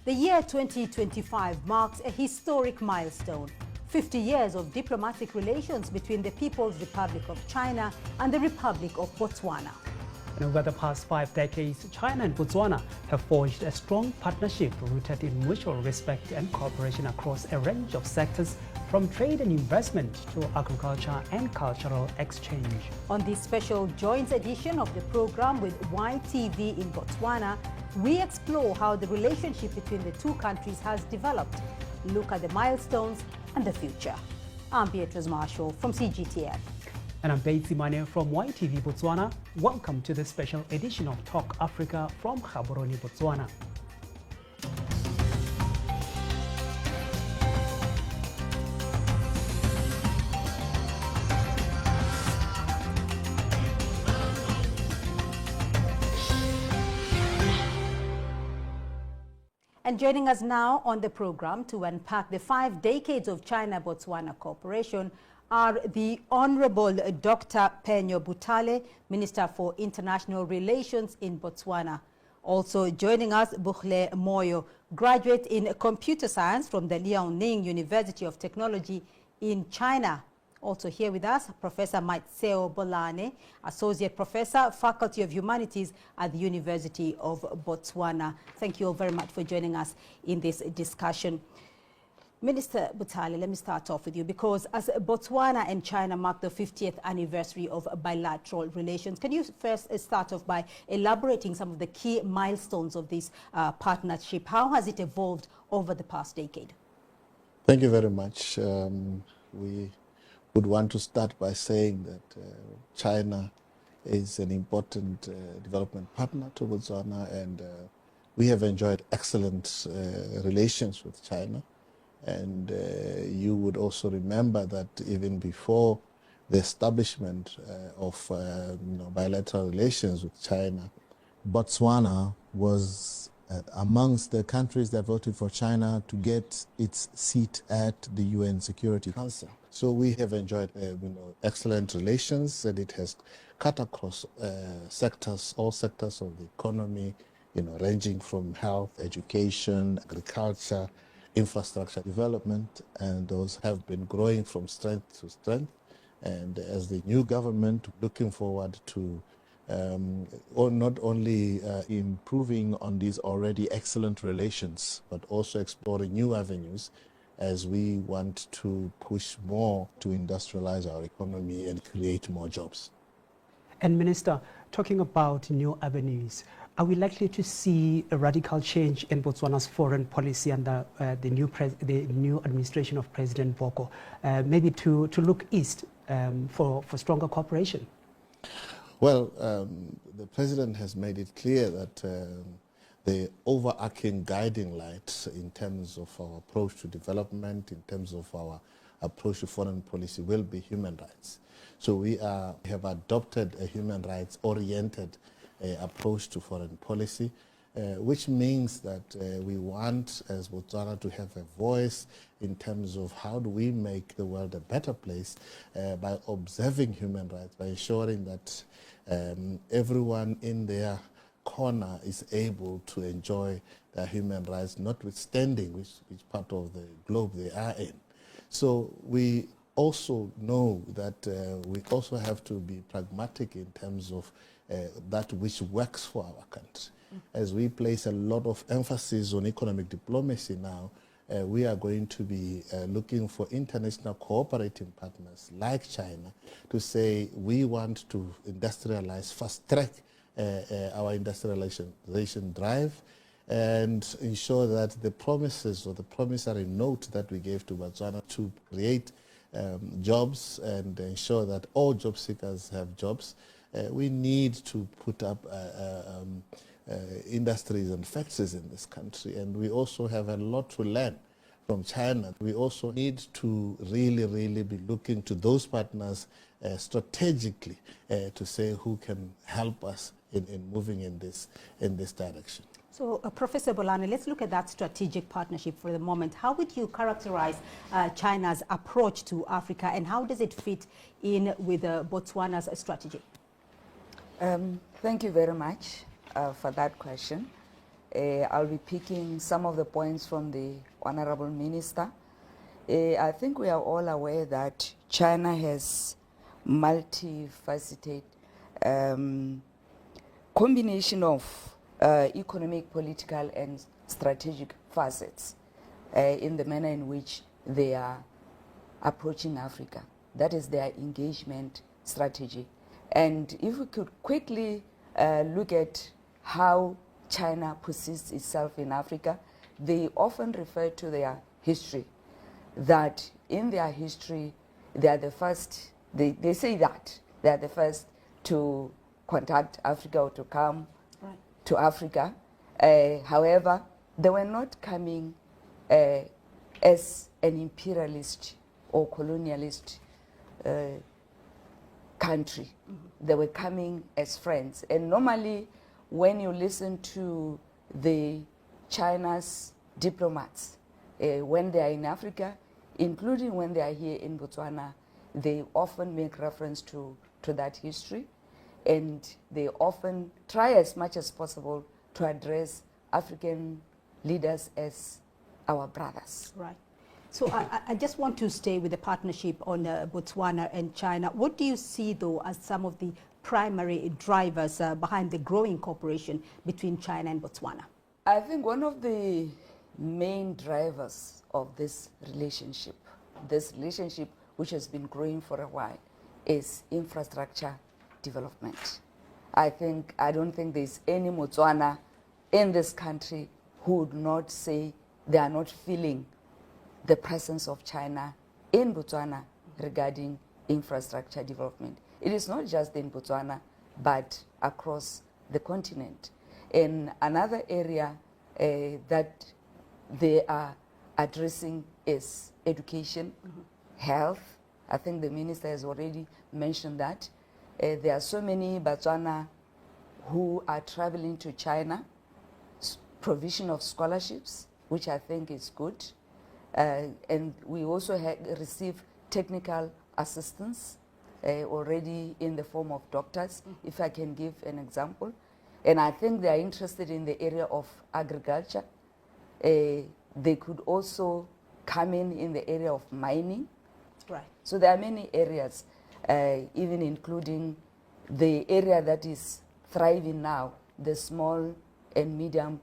The year 2025 marks a historic milestone. 50 years of diplomatic relations between the People's Republic of China and the Republic of Botswana. And over the past 5 decades, China and Botswana have forged a strong partnership rooted in mutual respect and cooperation across a range of sectors, from trade and investment to agriculture and cultural exchange. On this special joint edition of the program with YTV in Botswana, we explore how the relationship between the two countries has developed, look at the milestones and the future. I'm Beatrice Marshall from CGTN. And I'm Betsy Mane from YTV Botswana. Welcome to the special edition of Talk Africa from Gaborone, Botswana. And joining us now on the program to unpack the 5 decades of China-Botswana cooperation are the Honorable Dr. Penyo Butale, Minister for International Relations in Botswana. Also joining us, Bukhle Moyo, graduate in computer science from the Liaoning University of Technology in China. Also here with us, Professor Maitseo Bolane, Associate Professor, Faculty of Humanities at the University of Botswana. Thank you all very much for joining us in this discussion. Minister Butale, let me start off with you, because as Botswana and China mark the 50th anniversary of bilateral relations, can you first start off by elaborating some of the key milestones of this partnership? How has it evolved over the past decade? Thank you very much. We would want to start by saying that China is an important development partner to Botswana, and we have enjoyed excellent relations with China. And you would also remember that even before the establishment of bilateral relations with China, Botswana was amongst the countries that voted for China to get its seat at the UN Security Council. So we have enjoyed excellent relations, and it has cut across sectors, all sectors of the economy, ranging from health, education, agriculture, infrastructure development, and those have been growing from strength to strength. And as the new government, looking forward to not only improving on these already excellent relations, but also exploring new avenues as we want to push more to industrialize our economy and create more jobs. And Minister, talking about new avenues, are we likely to see a radical change in Botswana's foreign policy under the new administration of President Boko, maybe to look east for stronger cooperation? Well, the President has made it clear that the overarching guiding light in terms of our approach to development, in terms of our approach to foreign policy, will be human rights. So we have adopted a human rights-oriented approach to foreign policy, which means that we want, as Botswana, to have a voice in terms of how do we make the world a better place by observing human rights, by ensuring that everyone in their corner is able to enjoy their human rights, notwithstanding which part of the globe they are in. So we also know that we also have to be pragmatic in terms of that which works for our country. As we place a lot of emphasis on economic diplomacy now, we are going to be looking for international cooperating partners like China to say we want to industrialize, fast-track our industrialization drive, and ensure that the promises or the promissory note that we gave to Botswana to create jobs and ensure that all job seekers have jobs, we need to put up industries and factories in this country. And we also have a lot to learn from China. We also need to really be looking to those partners strategically to say who can help us in moving in this direction. So, Professor Bolane, let's look at that strategic partnership for the moment. How would you characterize China's approach to Africa, and how does it fit in with Botswana's strategy? Thank you very much for that question. I'll be picking some of the points from the Honorable Minister. I think we are all aware that China has multifaceted combination of economic, political, and strategic facets in the manner in which they are approaching Africa. That is their engagement strategy. And if we could quickly look at how China positions itself in Africa, they often refer to their history, that in their history they are the first, they say that they are the first to contact Africa or to come to Africa. However, they were not coming as an imperialist or colonialist country. They were coming as friends. And normally, when you listen to the China's diplomats, when they are in Africa, including when they are here in Botswana, they often make reference to that history, and they often try as much as possible to address African leaders as our brothers. Right. So I just want to stay with the partnership on Botswana and China. What do you see, though, as some of the primary drivers behind the growing cooperation between China and Botswana? I think one of the main drivers of this relationship which has been growing for a while, is infrastructure development. I don't think there's any Botswana in this country who would not say they are not feeling the presence of China in Botswana regarding infrastructure development. It is not just in Botswana, but across the continent. And another area that they are addressing is education, health. I think the minister has already mentioned that. There are so many Botswana who are traveling to China, provision of scholarships, which I think is good. And we also receive technical assistance already in the form of doctors, if I can give an example. And I think they are interested in the area of agriculture. They could also come in the area of mining. Right. So there are many areas, even including the area that is thriving now, the small and medium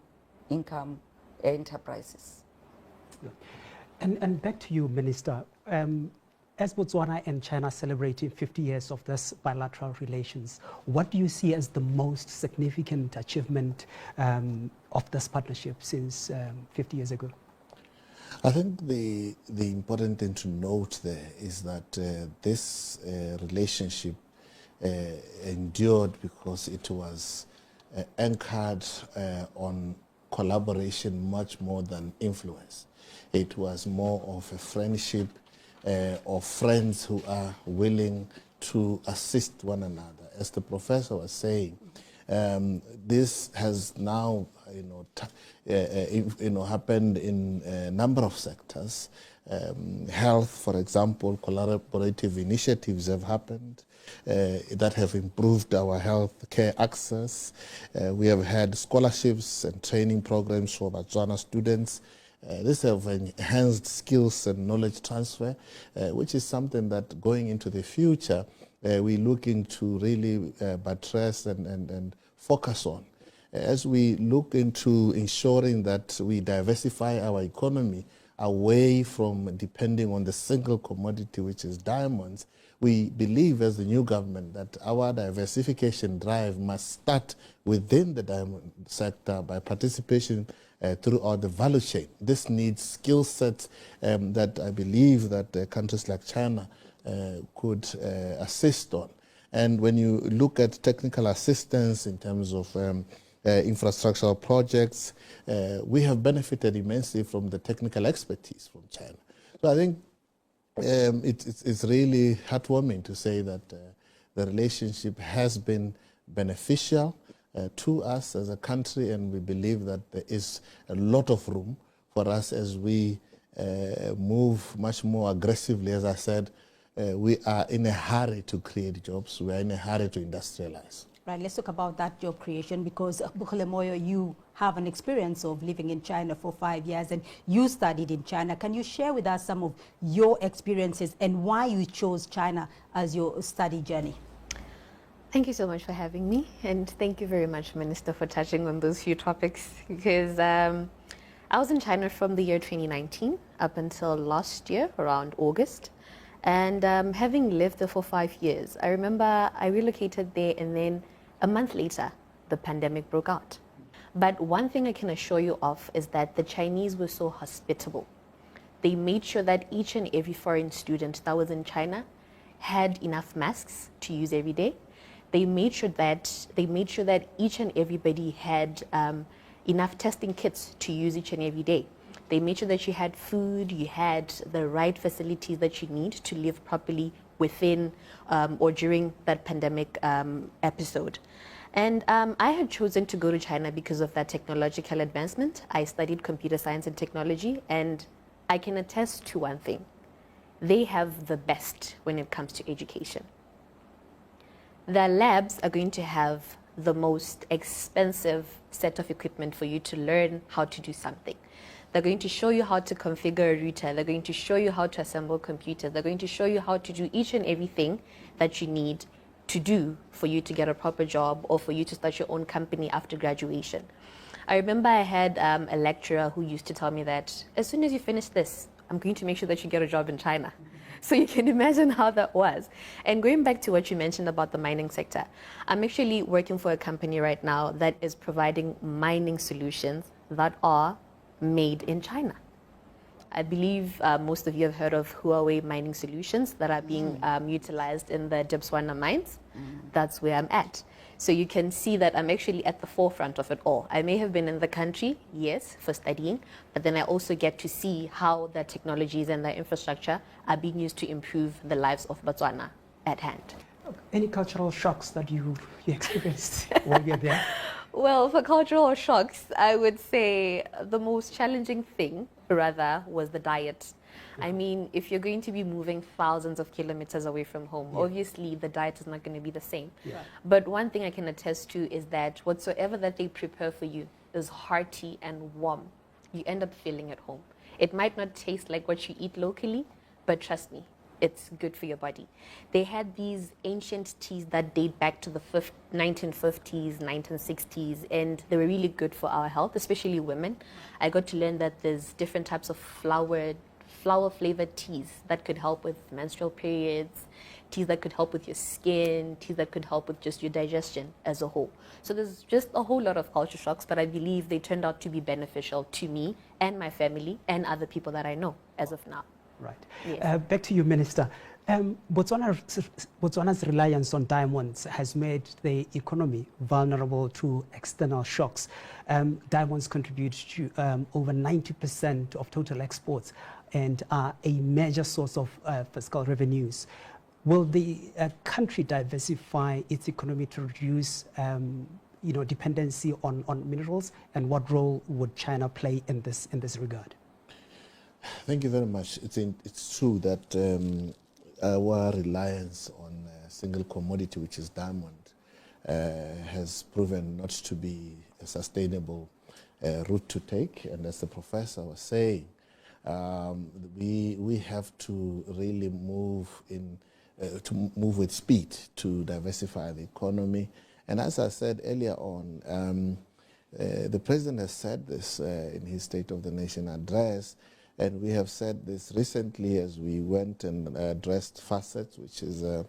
income enterprises. And back to you, Minister. As Botswana and China celebrating 50 years of this bilateral relations, what do you see as the most significant achievement of this partnership since 50 years ago? I think the important thing to note there is that this relationship endured because it was anchored on collaboration much more than influence. It was more of a friendship of friends who are willing to assist one another. As the professor was saying, this has now happened in a number of sectors. Health, for example, collaborative initiatives have happened that have improved our health care access. We have had scholarships and training programs for Botswana students. This have enhanced skills and knowledge transfer, which is something that going into the future, we're looking to really buttress and focus on. As we look into ensuring that we diversify our economy away from depending on the single commodity, which is diamonds, we believe as the new government that our diversification drive must start within the diamond sector by participation throughout the value chain. This needs skill sets that I believe that countries like China could assist on. And when you look at technical assistance in terms of infrastructural projects, we have benefited immensely from the technical expertise from China. So I think it's really heartwarming to say that the relationship has been beneficial to us as a country, and we believe that there is a lot of room for us as we move much more aggressively. As I said, we are in a hurry to create jobs. We are in a hurry to industrialize. Right, let's talk about that job creation, because Bukhule Moyo, you have an experience of living in China for 5 years and you studied in China. Can you share with us some of your experiences and why you chose China as your study journey? Thank you so much for having me, and thank you very much, Minister, for touching on those few topics, because I was in China from the year 2019 up until last year, around August. And having lived there for 5 years, I remember I relocated there, and then a month later, the pandemic broke out. But one thing I can assure you of is that the Chinese were so hospitable. They made sure that each and every foreign student that was in China had enough masks to use every day. They made sure that each and everybody had enough testing kits to use each and every day. They made sure that you had food, you had the right facilities that you need to live properly within or during that pandemic episode. And I had chosen to go to China because of that technological advancement. I studied computer science and technology, and I can attest to one thing. They have the best when it comes to education. Their labs are going to have the most expensive set of equipment for you to learn how to do something. They're going to show you how to configure a router. They're going to show you how to assemble computers. They're going to show you how to do each and everything that you need to do for you to get a proper job or for you to start your own company after graduation. I remember I had a lecturer who used to tell me that as soon as you finish this, I'm going to make sure that you get a job in China. So you can imagine how that was. And going back to what you mentioned about the mining sector, I'm actually working for a company right now that is providing mining solutions that are made in China. I believe most of you have heard of Huawei mining solutions that are being utilized in the Botswana mines. That's where I'm at. So you can see that I'm actually at the forefront of it all. I may have been in the country, yes, for studying, but then I also get to see how the technologies and the infrastructure are being used to improve the lives of Botswana at hand. Any cultural shocks that you experienced while you're there? Well, for cultural shocks, I would say the most challenging thing, rather, was the diet. I mean, if you're going to be moving thousands of kilometers away from home, obviously the diet is not going to be the same. But one thing I can attest to is that whatsoever that they prepare for you is hearty and warm. You end up feeling at home. It might not taste like what you eat locally, but trust me, it's good for your body. They had these ancient teas that date back to the 1950s, 1960s, and they were really good for our health, especially women. I got to learn that there's different types of flower-flavored teas that could help with menstrual periods, teas that could help with your skin, teas that could help with just your digestion as a whole. So there's just a whole lot of culture shocks, but I believe they turned out to be beneficial to me and my family and other people that I know as of now. Right. Yes. Back to you, Minister. Botswana's reliance on diamonds has made the economy vulnerable to external shocks. Diamonds contribute to over 90% of total exports and are a major source of fiscal revenues. Will the country diversify its economy to reduce dependency on minerals, and what role would China play in this regard? Thank you very much. It's true that our reliance on a single commodity, which is diamond, has proven not to be a sustainable route to take. And as the professor was saying, we have to really move with speed to diversify the economy. And as I said earlier on, the president has said this in his State of the Nation address. And we have said this recently as we went and addressed Facets, which is a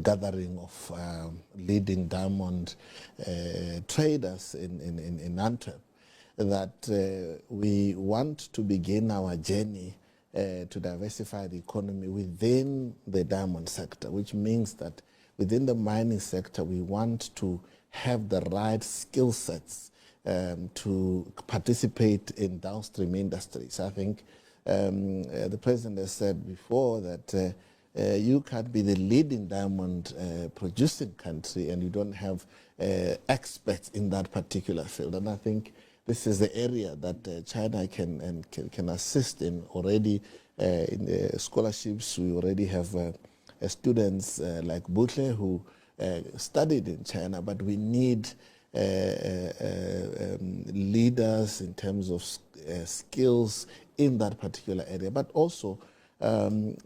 gathering of leading diamond traders in Antwerp, that we want to begin our journey to diversify the economy within the diamond sector, which means that within the mining sector, we want to have the right skill sets to participate in downstream industries. I think the president has said before that you can't be the leading diamond producing country and you don't have experts in that particular field. And I think this is the area that China can assist in already. In the scholarships, we already have students like Butle who studied in China, but we need leaders in terms of skills in that particular area. But also,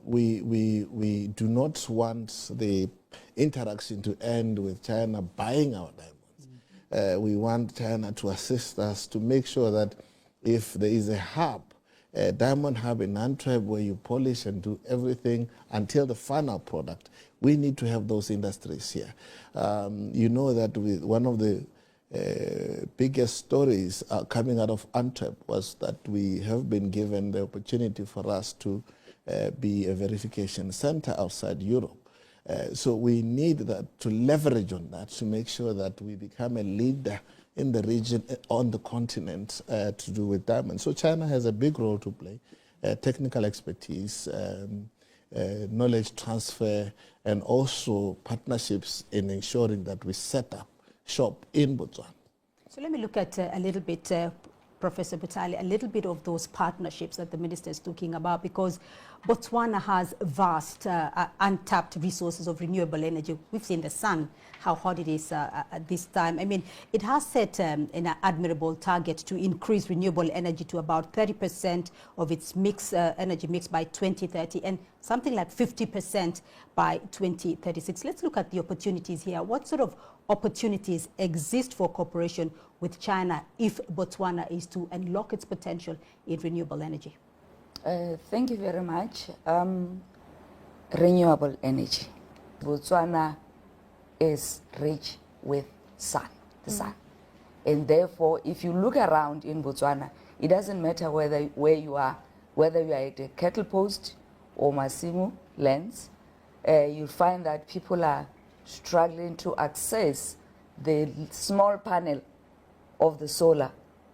we do not want the interaction to end with China buying our diamonds. We want China to assist us to make sure that if there is a hub, a diamond hub in Antwerp where you polish and do everything until the final product, we need to have those industries here. You know that one of the biggest stories coming out of Antwerp was that we have been given the opportunity for us to be a verification center outside Europe. So we need that to leverage on that to make sure that we become a leader in the region, on the continent, to do with diamonds. So China has a big role to play, technical expertise, knowledge transfer, and also partnerships in ensuring that we set up shop in Botswana. So let me look at a little bit, Professor Butale, a little bit of those partnerships that the minister is talking about, because Botswana has vast untapped resources of renewable energy. We've seen the sun, how hot it is at this time. I mean, it has set an admirable target to increase renewable energy to about 30% of its energy mix by 2030 and something like 50% by 2036. Let's look at the opportunities here. What sort of opportunities exist for cooperation with China if Botswana is to unlock its potential in renewable energy? Thank you very much. Renewable energy. Botswana is rich with sun, the sun. And therefore, if you look around in Botswana, it doesn't matter where you are, whether you are at a cattle post or Masimo lands, you'll find that people are struggling to access the small panel of the solar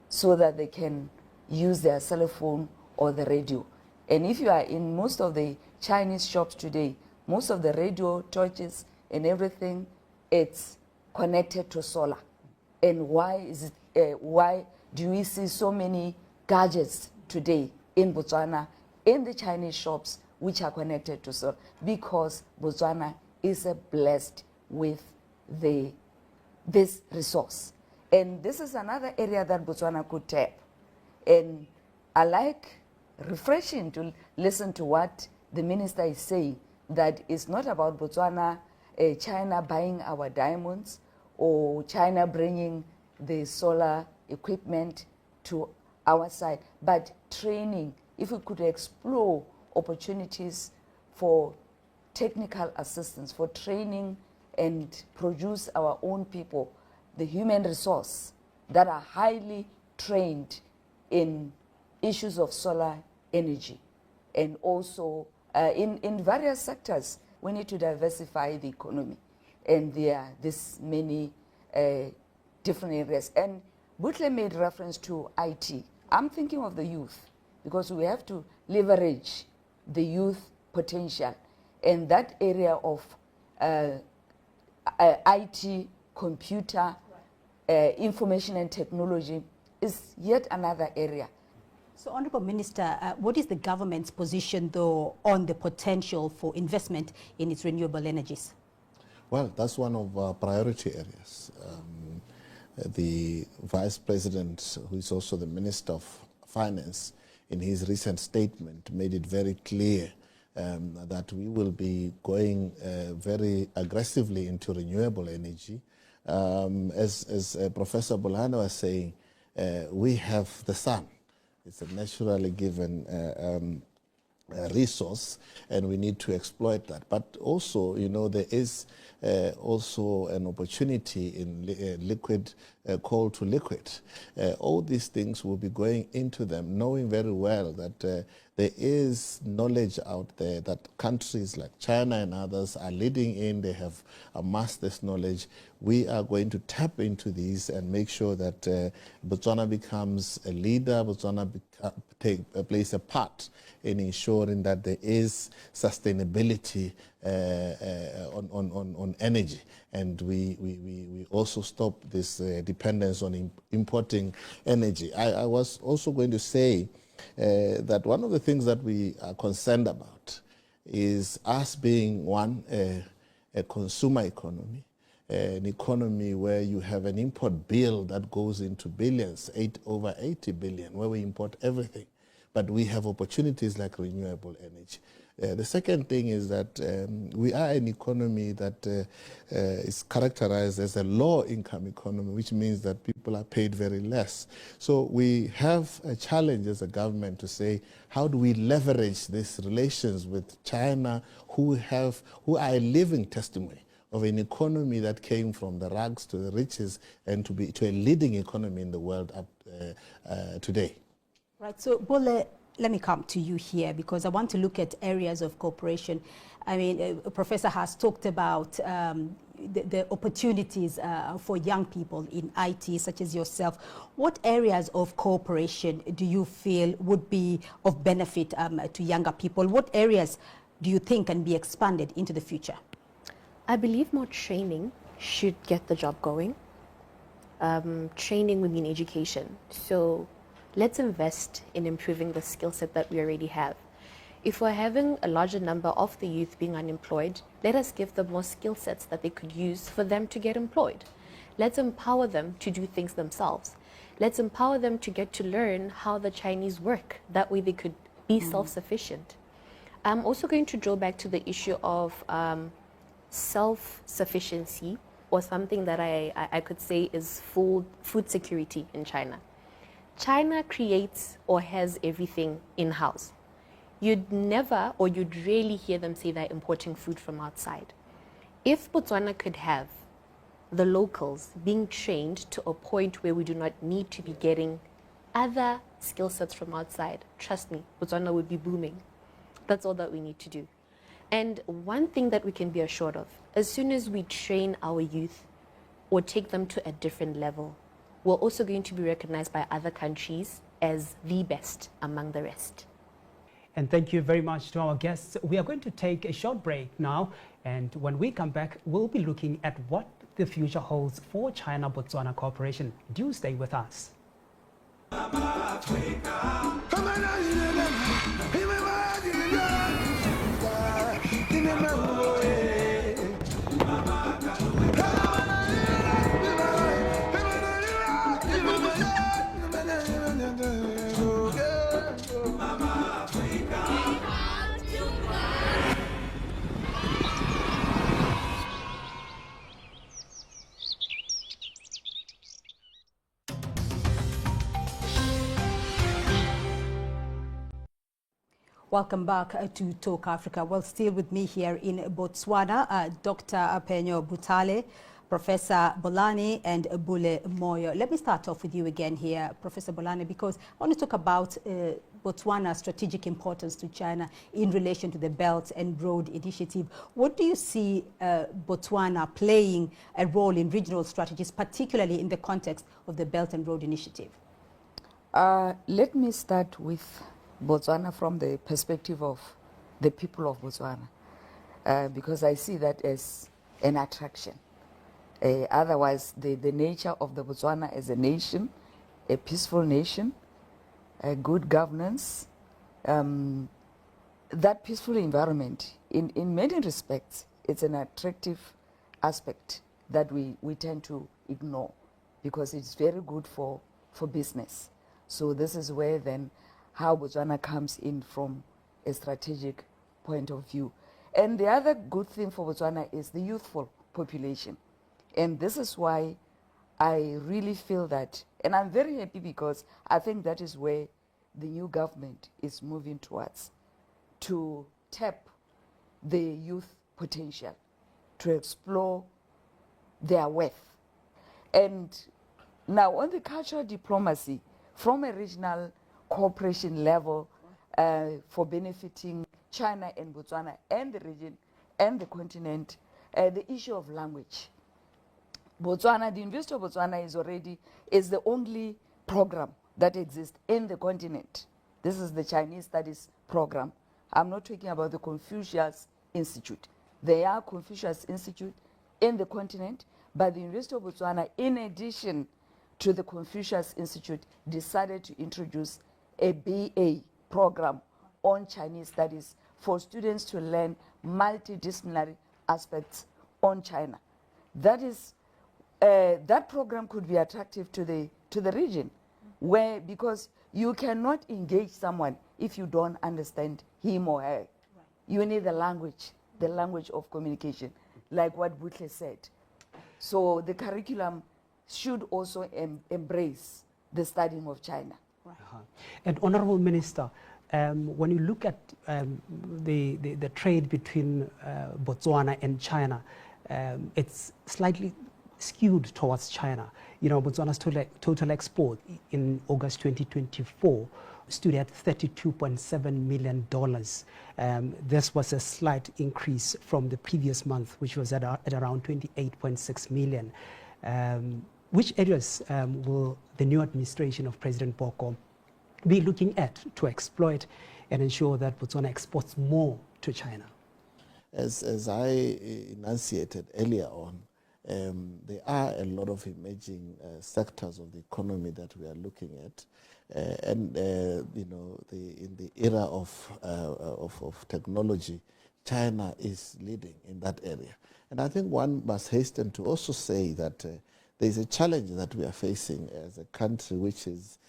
so that they can use their cell phone or the radio. And if you are in most of the Chinese shops today, most of the radio, torches, and everything, it's connected to solar. And why do we see so many gadgets today in Botswana, in the Chinese shops, which are connected to solar? Because Botswana is blessed with this resource. And this is another area that Botswana could tap. And I like refreshing to listen to what the minister is saying, that it's not about Botswana, China buying our diamonds or China bringing the solar equipment to our side, but training. If we could explore opportunities for technical assistance, for training and produce our own people, the human resource that are highly trained in issues of solar energy. And also in various sectors, we need to diversify the economy. And there are this many different areas. And Butle made reference to IT. I'm thinking of the youth, because we have to leverage the youth potential. And that area of IT, computer, information and technology is yet another area. So, Honourable Minister, what is the government's position, though, on the potential for investment in its renewable energies? Well, that's one of our priority areas. The Vice President, who is also the Minister of Finance, in his recent statement made it very clear that we will be going very aggressively into renewable energy. As Professor Bolano was saying, we have the sun. It's a naturally given resource, and we need to exploit that. But also, you know, there is also an opportunity in liquid, coal to liquid. All these things will be going into them, knowing very well that there is knowledge out there that countries like China and others are leading in. They have amassed this knowledge. We are going to tap into these and make sure that Botswana becomes a leader, Botswana plays a part in ensuring that there is sustainability on energy, and we also stop this dependence on importing energy. I was also going to say that one of the things that we are concerned about is us being, one, a consumer economy, an economy where you have an import bill that goes into billions, over 80 billion, where we import everything. But we have opportunities like renewable energy. The second thing is that we are an economy that is characterized as a low-income economy, which means that people are paid very less. So we have a challenge as a government to say, how do we leverage these relations with China, who are a living testimony of an economy that came from the rags to the riches and to a leading economy in the world up today. Right. So, Bole, let me come to you here because I want to look at areas of cooperation. I mean, Professor has talked about the opportunities for young people in IT, such as yourself. What areas of cooperation do you feel would be of benefit to younger people? What areas do you think can be expanded into the future? I believe more training should get the job going. Training would mean education. So let's invest in improving the skill set that we already have. If we're having a larger number of the youth being unemployed, let us give them more skill sets that they could use for them to get employed. Let's empower them to do things themselves. Let's empower them to get to learn how the Chinese work. That way they could be self-sufficient. I'm also going to draw back to the issue of self-sufficiency, or something that I could say is food security in China. China creates or has everything in-house. You'd never or you'd rarely hear them say they're importing food from outside. If Botswana could have the locals being trained to a point where we do not need to be getting other skill sets from outside, trust me, Botswana would be booming. That's all that we need to do. And one thing that we can be assured of, as soon as we train our youth or take them to a different level, we're also going to be recognized by other countries as the best among the rest. And thank you very much to our guests. We are going to take a short break now, and when we come back, we'll be looking at what the future holds for China-Botswana cooperation. Do stay with us. Welcome back to Talk Africa. Well, still with me here in Botswana, Dr. Penyo Butale, Professor Bolani, and Bule Moyo. Let me start off with you again here, Professor Bolani, because I want to talk about Botswana's strategic importance to China in relation to the Belt and Road Initiative. What do you see Botswana playing a role in regional strategies, particularly in the context of the Belt and Road Initiative? Let me start with Botswana from the perspective of the people of Botswana, because I see that as an attraction. Otherwise, the nature of the Botswana as a nation, a peaceful nation, good governance, that peaceful environment, in many respects, it's an attractive aspect that we tend to ignore because it's very good for business. So this is where then how Botswana comes in from a strategic point of view. And the other good thing for Botswana is the youthful population. And this is why I really feel that, and I'm very happy because I think that is where the new government is moving towards, to tap the youth potential, to explore their worth. And now on the cultural diplomacy, from a regional cooperation level for benefiting China and Botswana and the region and the continent, the issue of language. Botswana, the University of Botswana is the only program that exists in the continent. This is the Chinese Studies program. I'm not talking about the Confucius Institute. There are Confucius Institute in the continent, but the University of Botswana, in addition to the Confucius Institute, decided to introduce a BA program on Chinese studies for students to learn multidisciplinary aspects on China. that is, that program could be attractive to the region, where, because you cannot engage someone if you don't understand him or her. Right. You need the language of communication, like what Butle said. So the curriculum should also embrace the studying of China. Right. And Honorable Minister, when you look at the trade between Botswana and China, it's slightly skewed towards China. You know, Botswana's total export in August 2024 stood at $32.7 million. This was a slight increase from the previous month, which was at around $28.6 million. Which areas will the new administration of President Boko be looking at to exploit and ensure that Botswana exports more to China? As I enunciated earlier on, there are a lot of emerging sectors of the economy that we are looking at, you know, in the era of technology, China is leading in that area. And I think one must hasten to also say that there is a challenge that we are facing as a country, which is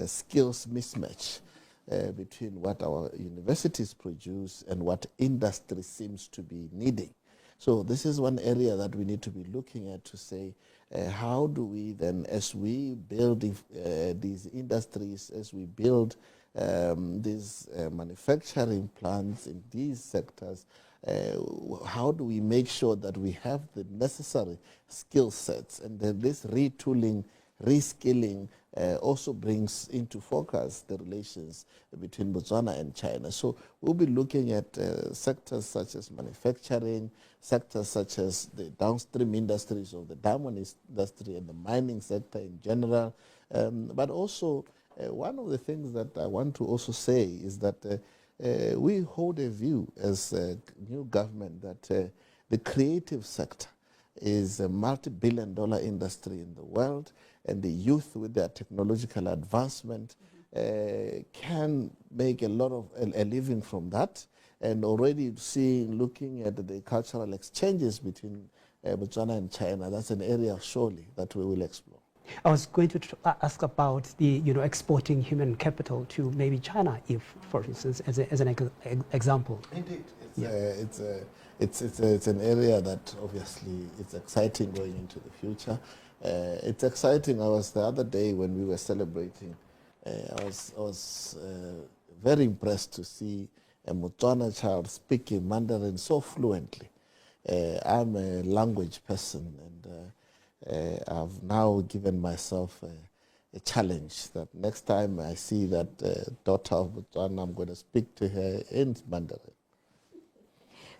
skills mismatch between what our universities produce and what industry seems to be needing. So this is one area that we need to be looking at to say, how do we then, as we build these industries, as we build these manufacturing plants in these sectors, how do we make sure that we have the necessary skill sets, and then this retooling, reskilling also brings into focus the relations between Botswana and China. So we'll be looking at sectors such as manufacturing, sectors such as the downstream industries of the diamond industry and the mining sector in general. But also, one of the things that I want to also say is that we hold a view as a new government that the creative sector is a multi-billion-dollar industry in the world, and the youth with their technological advancement can make a lot of a living from that, and already looking at the cultural exchanges between Botswana and China, that's an area surely that we will explore. I was going to ask about the, exporting human capital to maybe China, if, for instance, as an example. Indeed, it's an area that obviously it's exciting going into the future. It's exciting. I was the other day when we were celebrating. I was very impressed to see a Botswana child speaking Mandarin so fluently. I'm a language person, and I've now given myself a challenge that next time I see that daughter of Botswana, I'm going to speak to her in Mandarin.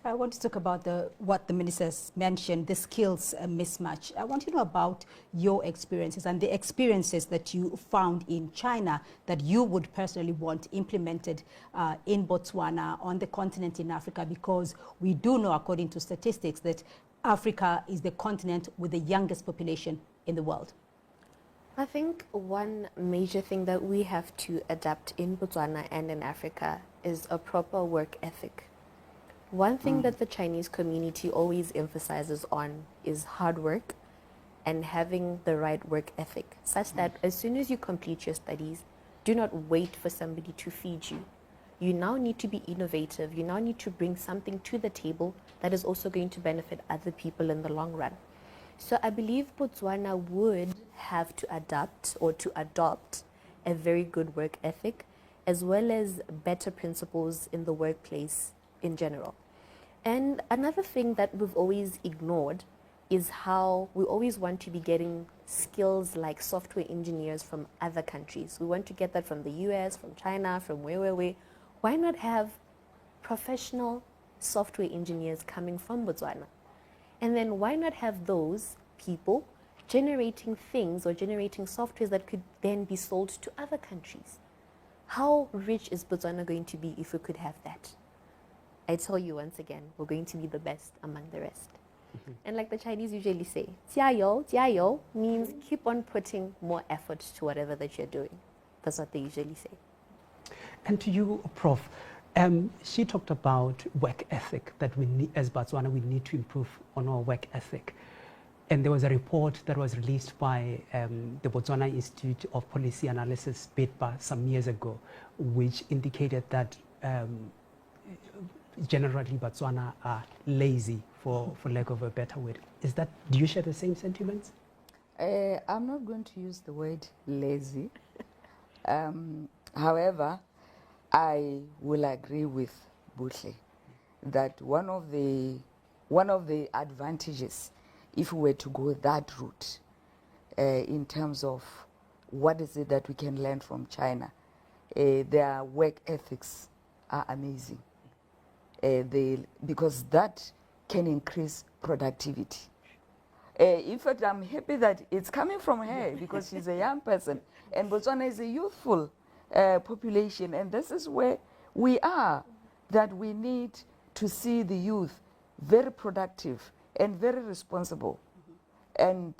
I want to talk about what the ministers mentioned, the skills mismatch. I want to know about your experiences and the experiences that you found in China that you would personally want implemented in Botswana, on the continent in Africa, because we do know, according to statistics, that Africa is the continent with the youngest population in the world. I think one major thing that we have to adapt in Botswana and in Africa is a proper work ethic. One thing that the Chinese community always emphasizes on is hard work and having the right work ethic, such that as soon as you complete your studies, do not wait for somebody to feed you. You now need to be innovative. You now need to bring something to the table that is also going to benefit other people in the long run. So I believe Botswana would have to adapt or to adopt a very good work ethic, as well as better principles in the workplace in general. And another thing that we've always ignored is how we always want to be getting skills like software engineers from other countries. We want to get that from the US, from China, from where. Why not have professional software engineers coming from Botswana? And then why not have those people generating things or generating softwares that could then be sold to other countries? How rich is Botswana going to be if we could have that? I tell you once again, we're going to be the best among the rest. And like the Chinese usually say, 加油, 加油 means keep on putting more effort to whatever that you're doing. That's what they usually say. And to you, Prof, She talked about work ethic, that we need, as Botswana, we need to improve on our work ethic. And there was a report that was released by the Botswana Institute of Policy Analysis, BITPA, some years ago, which indicated that generally Botswana are lazy, for lack of a better word. Do you share the same sentiments? I'm not going to use the word lazy. However, I will agree with Butle that one of the advantages, if we were to go that route, in terms of what is it that we can learn from China, their work ethics are amazing. Because that can increase productivity. In fact, I'm happy that it's coming from her because she's a young person. And Botswana is a youthful population. And this is where we are, that we need to see the youth very productive and very responsible and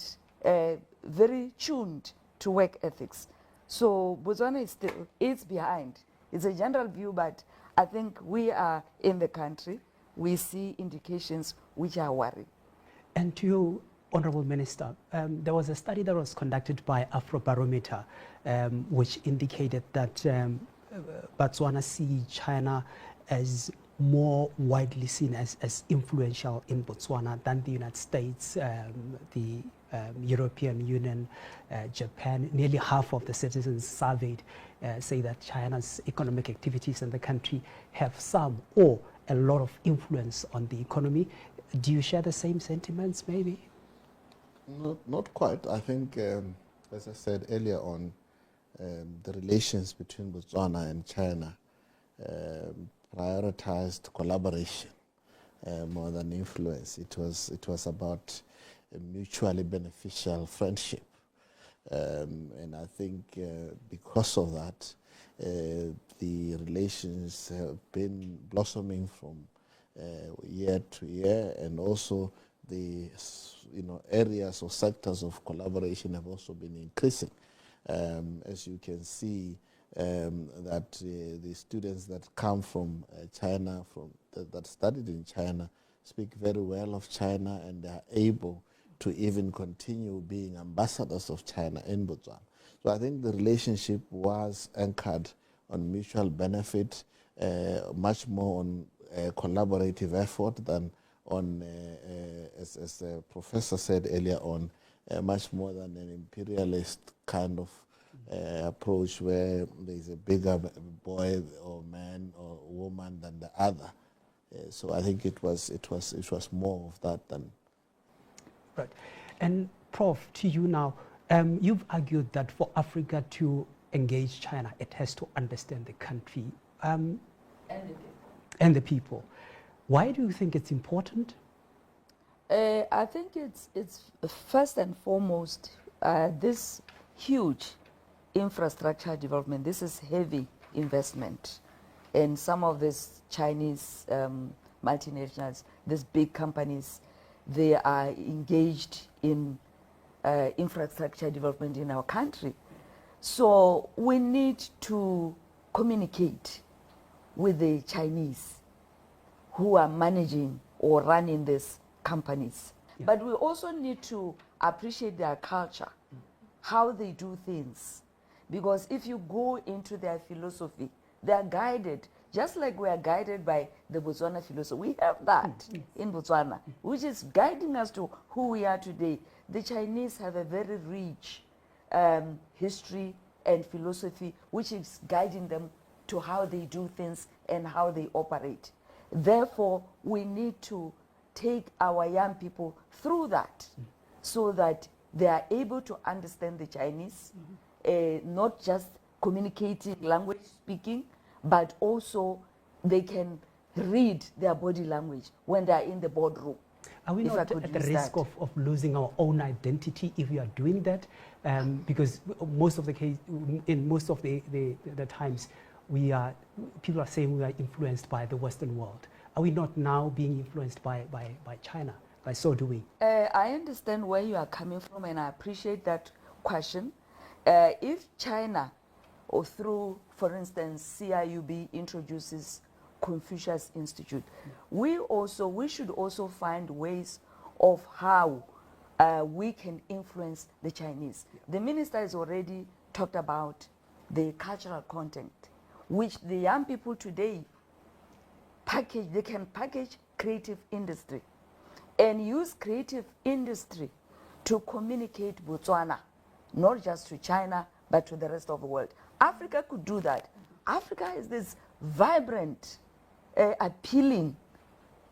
very tuned to work ethics. So Botswana is still, it's behind. It's a general view, but I think we are in the country. We see indications which are worrying. And to you, Honorable Minister, there was a study that was conducted by Afrobarometer, which indicated that Botswana see China as more widely seen as influential in Botswana than the United States, the European Union, Japan. Nearly half of the citizens surveyed say that China's economic activities in the country have some or a lot of influence on the economy. Do you share the same sentiments, maybe? Not quite. I think, as I said earlier on, the relations between Botswana and China prioritized collaboration more than influence. It was about a mutually beneficial friendship, and I think because of that, the relations have been blossoming from year to year, and also the areas or sectors of collaboration have also been increasing. As you can see, that the students that come from China, that studied in China, speak very well of China, and they are able to even continue being ambassadors of China in Botswana. So I think the relationship was anchored on mutual benefit, much more on collaborative effort than on, as the professor said earlier on, much more than an imperialist kind of approach where there's a bigger boy or man or woman than the other. So I think it was more of that than. Right. And Prof, to you now, you've argued that for Africa to engage China, it has to understand the country and the people. Why do you think it's important? I think it's first and foremost this huge infrastructure development. This is heavy investment, and some of these Chinese multinationals, these big companies, they are engaged in infrastructure development in our country. So we need to communicate with the Chinese who are managing or running these companies. Yeah. But we also need to appreciate their culture, how they do things. Because if you go into their philosophy, they are guided, just like we are guided by the Botswana philosophy. We have that in Botswana, which is guiding us to who we are today. The Chinese have a very rich history and philosophy, which is guiding them to how they do things and how they operate. Therefore, we need to take our young people through that so that they are able to understand the Chinese, not just communicating, language speaking, but also they can read their body language when they are in the boardroom. Are we not at the risk of losing our own identity if we are doing that? Because most of the case, in most of the times, people are saying we are influenced by the Western world. Are we not now being influenced by China? By so doing? I understand where you are coming from, and I appreciate that question. If China, or through, for instance, CIUB introduces Confucius Institute. We should also find ways of how we can influence the Chinese. The minister has already talked about the cultural content, which the young people today they can package creative industry and use creative industry to communicate Botswana, not just to China, but to the rest of the world. Africa could do that. Africa is this vibrant, appealing,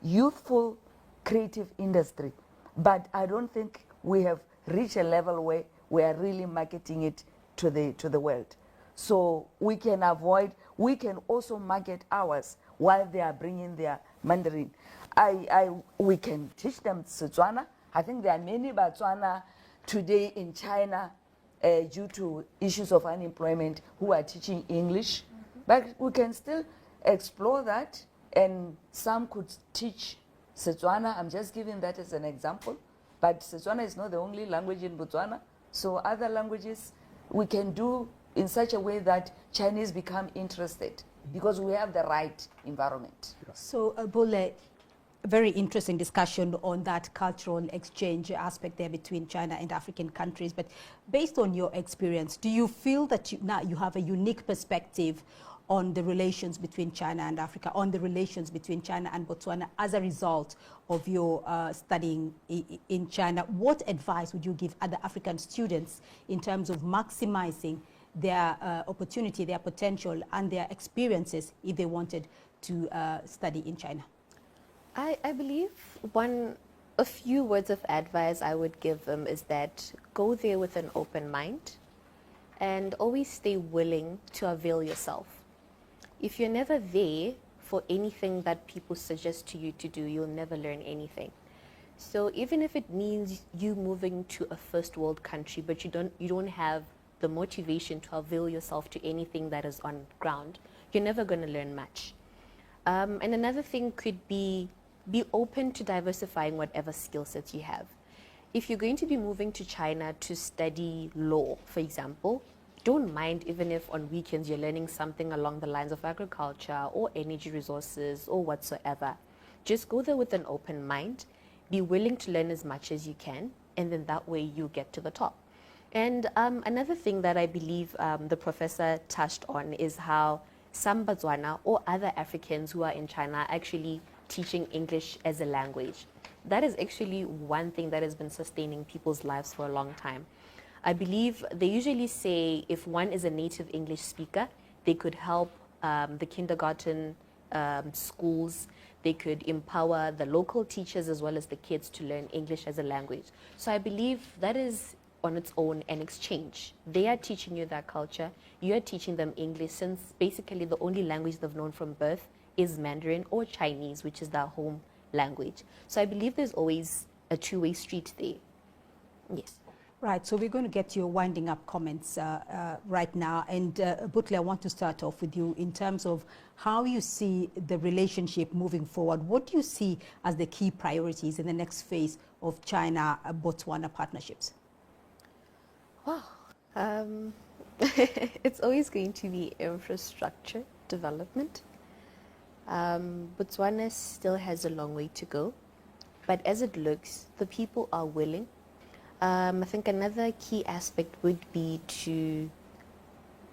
youthful, creative industry. But I don't think we have reached a level where we are really marketing it to the world. So we can also market ours while they are bringing their Mandarin. We can teach them Setswana. I think there are many Botswana today in China due to issues of unemployment who are teaching English. But we can still explore that, and some could teach Setswana. I'm just giving that as an example. But Setswana is not the only language in Botswana. So other languages we can do in such a way that Chinese become interested because we have the right environment. So, Bole, very interesting discussion on that cultural exchange aspect there between China and African countries. But based on your experience, do you feel that now you have a unique perspective on the relations between China and Africa, on the relations between China and Botswana as a result of your studying in China? What advice would you give other African students in terms of maximizing their opportunity, their potential, and their experiences if they wanted to study in China? I believe a few words of advice I would give them is that go there with an open mind and always stay willing to avail yourself. If you're never there for anything that people suggest to you to do, you'll never learn anything. So even if it means you moving to a first world country, but you don't have the motivation to avail yourself to anything that is on ground, you're never going to learn much. And another thing could be open to diversifying whatever skill sets you have. If you're going to be moving to China to study law, for example, don't mind even if on weekends you're learning something along the lines of agriculture or energy resources or whatsoever. Just go there with an open mind, be willing to learn as much as you can, and then that way you get to the top. And another thing that I believe the professor touched on is how some Botswana or other Africans who are in China are actually teaching English as a language. That is actually one thing that has been sustaining people's lives for a long time. I believe they usually say if one is a native English speaker, they could help the kindergarten schools, they could empower the local teachers as well as the kids to learn English as a language. So I believe that is on its own an exchange. They are teaching you that culture, you are teaching them English, since basically the only language they've known from birth is Mandarin or Chinese, which is their home language. So I believe there's always a two-way street there. Yes. Right, so we're going to get your winding up comments right now. And Butle, I want to start off with you in terms of how you see the relationship moving forward. What do you see as the key priorities in the next phase of China-Botswana partnerships? Wow. It's always going to be infrastructure development. Botswana still has a long way to go, but as it looks, the people are willing. I think another key aspect would be to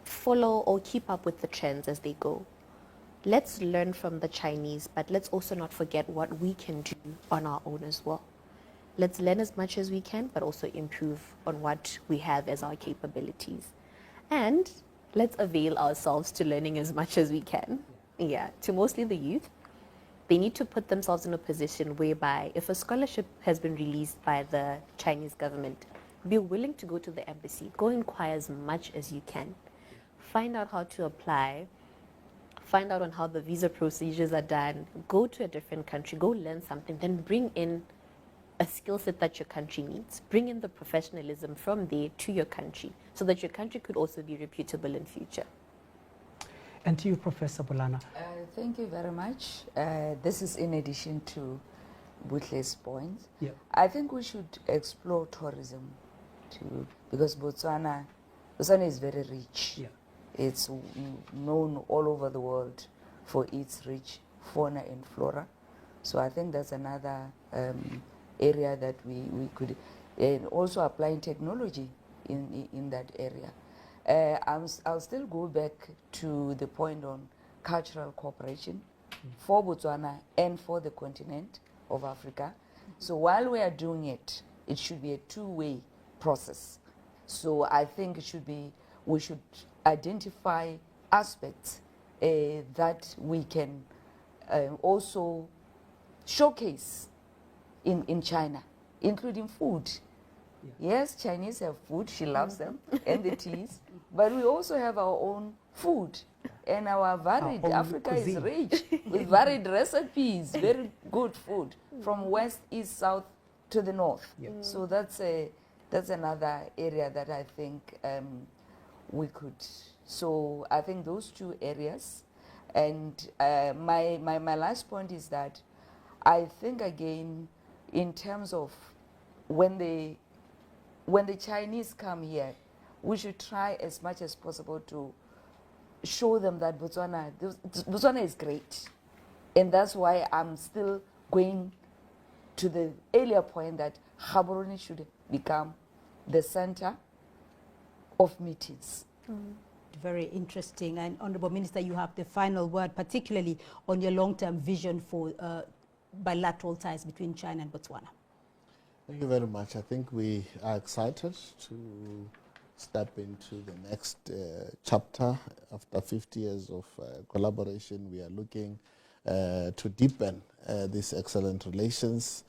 follow or keep up with the trends as they go. Let's learn from the Chinese, but let's also not forget what we can do on our own as well. Let's learn as much as we can, but also improve on what we have as our capabilities. And let's avail ourselves to learning as much as we can. Yeah, to mostly the youth. They need to put themselves in a position whereby if a scholarship has been released by the Chinese government, be willing to go to the embassy, go inquire as much as you can, find out how to apply, find out on how the visa procedures are done, go to a different country, go learn something, then bring in a skill set that your country needs. Bring in the professionalism from there to your country so that your country could also be reputable in future. And to you, Professor Bolana. Thank you very much. This is in addition to Butle's point. Yeah. I think we should explore tourism too, because Botswana is very rich. Yeah. It's known all over the world for its rich fauna and flora. So I think that's another area that we could, and also applying technology in that area. I'll still go back to the point on cultural cooperation for Botswana and for the continent of Africa. So while we are doing it, it should be a two-way process. So I think we should identify aspects that we can also showcase in China, including food. Yes, Chinese have food, she loves them, and the teas, but we also have our own food. And our varied, Africa cuisine is rich with varied recipes, very good food, from west, east, south to the north. So that's another area that I think we could. So I think those two areas. And my last point is that I think, again, in terms of when the Chinese come here, we should try as much as possible to show them that Botswana is great. And that's why I'm still going to the earlier point that Gaborone should become the center of meetings. Very interesting. And Honorable Minister, you have the final word, particularly on your long-term vision for bilateral ties between China and Botswana. Thank you very much. I think we are excited to step into the next chapter. After 50 years of collaboration, we are looking to deepen these excellent relations.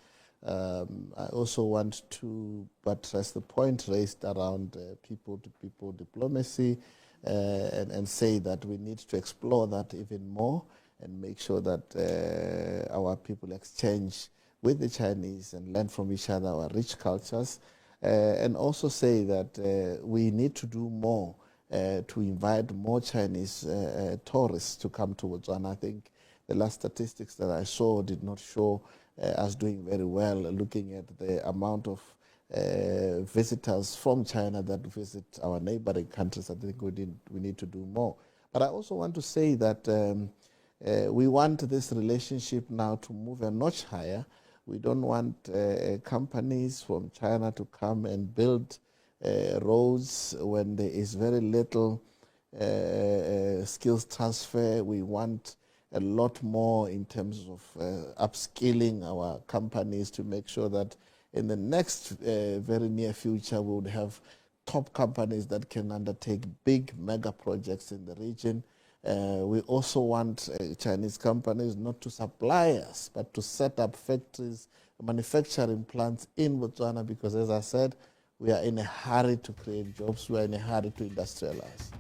I also want to buttress the point raised around people-to-people diplomacy and say that we need to explore that even more and make sure that our people exchange with the Chinese and learn from each other our rich cultures, and also say that we need to do more to invite more Chinese tourists to come to Botswana. I think the last statistics that I saw did not show us doing very well, looking at the amount of visitors from China that visit our neighboring countries. I think we need to do more. But I also want to say that we want this relationship now to move a notch higher. We don't want companies from China to come and build roads when there is very little skills transfer. We want a lot more in terms of upskilling our companies to make sure that in the next very near future we would have top companies that can undertake big mega projects in the region. We also want Chinese companies not to supply us, but to set up factories, manufacturing plants in Botswana, because as I said, we are in a hurry to create jobs, we are in a hurry to industrialize.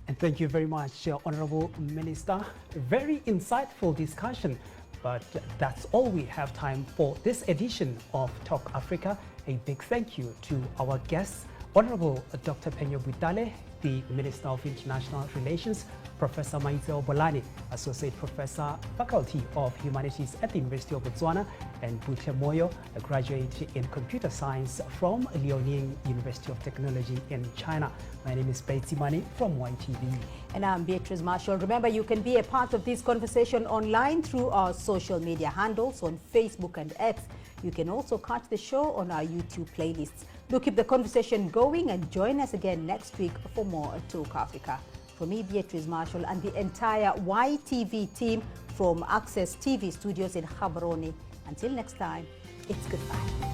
And thank you very much, Honorable Minister. Very insightful discussion, but that's all we have time for this edition of Talk Africa. A big thank you to our guests, Honorable Dr. Penyo Butale, the Minister of International Relations, Professor Maitse Obolani, Associate Professor, Faculty of Humanities at the University of Botswana, and Butle Moyo, a graduate in Computer Science from Liaoning University of Technology in China. My name is Betsy Mani from YTV. And I'm Beatrice Marshall. Remember, you can be a part of this conversation online through our social media handles on Facebook and X. You can also catch the show on our YouTube playlists. Do keep the conversation going and join us again next week for more Talk Africa. For me, Beatrice Marshall, and the entire YTV team from Access TV Studios in Gaborone. Until next time, it's goodbye.